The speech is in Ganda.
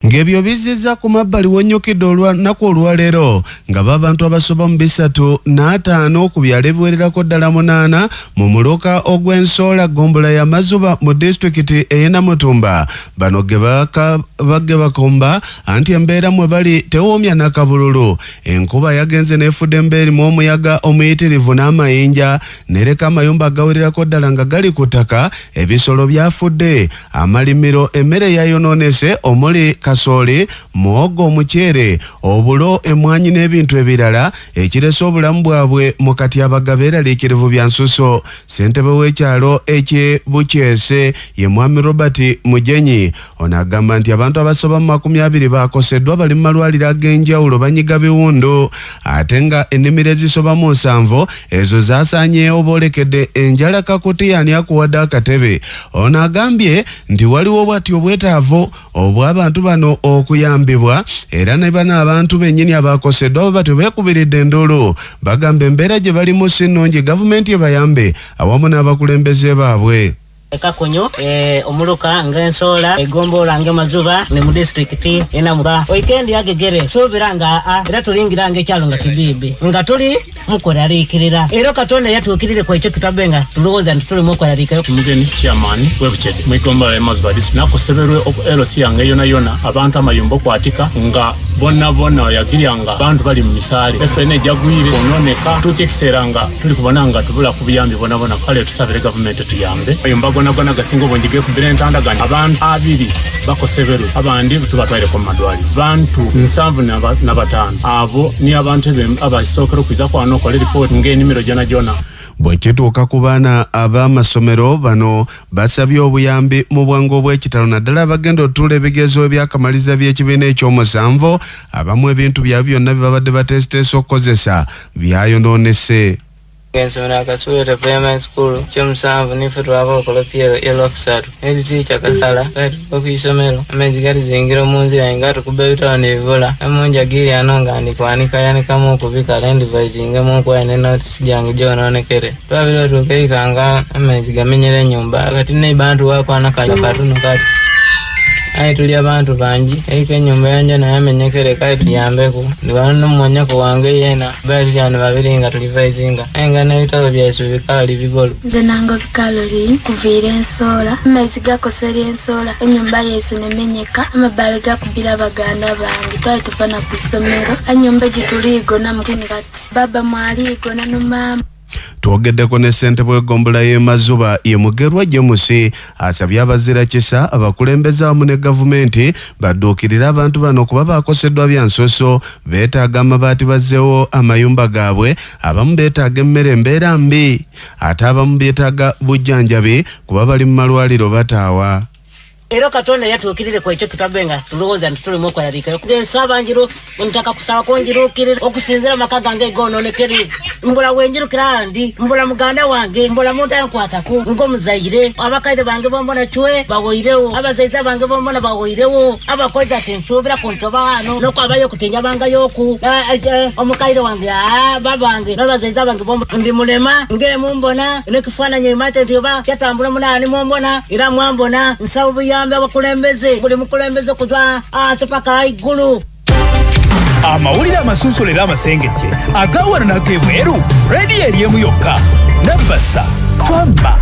Ng'ebyo bizizza ku mabbali w'onnyukidde olunaku olwaleero nga Abantu abasoba mu 305 ku byalo ebiwererako ddala 8 mu muluka ogw'Ensoola Gombola ya Mazuba mu disitulikiti ey'e Namutumba. Bano ge bagge bakomba anti embeera mwe bali tewoomya nakabululu. Enkuba yagenze n'efudde embeera mu omuyaga omuyitirivu n'amayinja nereka amayumba agawererako ddala nga gali ku ttaka, ebisolo byafudde, amalimiro emmere yayonoonese omuli kasooli, muwogo, omuceere, obulo, emmwanyi n'ebintu ebirala ekirese obulamu bwabwe mu katyabaga beeraliikirivu bya nsuso. Ssentebe w'ekyalo eky'e Bukyese ye Mwami Robert Mujenyi ono agamba nti abantu abasoba mu 20 bakoseddwa bali mu malwaliro ag'enjawulo banyiga biwundu ate nga ennimiro ezisoba mu 7 ezo zaasaanyeewo boolekedde enjala kakuti ani akuwadde akatebe. Ono agambye nti waliwo bw'ati obwetaavu obw'abantu bano okuyambibwa era ne bano abantu bennyini abakoseddwa baba tebeekubiridde enduulu. Bagamba embeera gye balimu si nnungi, gavumenti ebayambe awamu n'abakulembeze baabwe. Kakonyo omuluka ng'Ensoola Gombola ng'Emazuba ne mu disitulikiti y'e Namutumba weekend yagegere suubira nga era tulingira ng'ekyalo nga kibibi nga tuli mukoraliikirira era Katonda yatuukirire ku ekyo tutabe nga tulowooza nti tuli mukoraliikirira. Mugeni chairman w'Ebukyedde mu Gombola Mazuba district nakoseberwe LC yange yona abantu amayumba okwatika nga bonna yagiryanga abantu bali mu misaale FNA jagwire ononeka tukikiseera nga tuli kubona nga tubula ku buyambi bona kale tusabire gavumenti tuyambe gona gasingo bonjige ku birentandaganya abantu 2 bakoseberwe abandi tubatwale ku madwali bantu 75 abo ni abantu abasookera kwiza kwano kola report ng'enimiro jona. Bwe kituuka ku baana ab'amasomero bano basabye obuyambi mu bwangu obw'ekitalo naddala bagenda otuula ebigezo ebyakamaliza by'ekibiina eky'omusanvu abamu ebintu byabwe byonna bye babadde bateesiteesa okukozesa byayonoonese. Ensomero akasuubira primary school ky'omusanvu nife twaba okola pyero elokusatu eri tiicha kasala kati okwisomero amezi gali zingira mu nzira nga tukuba ebitabo nebibula emunja giri ano nga ndikwanika yanikamu okubikala endivaizingamu nkwaya ne notisi gyange gyonoonekere twabire otuukeikanga amezi gamenyera ennyumba kati nebantu wakwana katuno kati ayi tuli abantu bangi eiko ennyumba yanje naye amenyekere kati tuyambeku ndibana n'omumanyako wange yena bali lyano babiri nga tulivaizinga aye nga n'ebitabo byaisu bikaali bigolo. Nze nango bikaloli kuviira Ensoola amaizi gakosera Ensoola ennyumba yaisu nemenyeka amabaale gakubira baganda bange twali tuva na ku ssomero ennyumba gituliigona mutini kati baba mwaliigona n'omama. Twogeddeko ne ssentebe w'Egombola y'e Mazuba ye Mugerwa Jemusi asabye abazira kisa abakulembeze awamu ne gavumenti badduukirira abantu bano kuba bakoseddwa bya nsoso beetaaga amabaati bazzeewo amayumba gaabwe abamu beetaaga emmere embeera mbi ate abamu beetaaga bujjanjabi kuba bali mu malwaliro bataawa. Era Katonda yatuukirire ku ekyo tutabe nga tulowooza nti tuli mukoraliikirira ensaba njiro ntaka kusaba konjirukirira okusinzira amaka gange gonoonekere mbula wenjirukira ndi mbula muganda wange mbula muntu ankwatako ng'omuzaire abakaire bange bombona chwe bawoirewo abazaiza bange bombona bawoirewo abakozi atinsuubira ku ntoba wano n'okwabayo okutinja bangayoku omukaire wange babange n'abazaiza bange bombona ndi mulema ng'emumbona n'ekifaananyi emate nti oba kyatambula munaani mumbona era mwambona nsabu yambe abakulembeze buli mukulembeze okuzwa atupaka igulu. Amawulire amasunsulera amasengejje agawana n'ag'ebweru rediyo eri emu yokka Nabasa Twamba.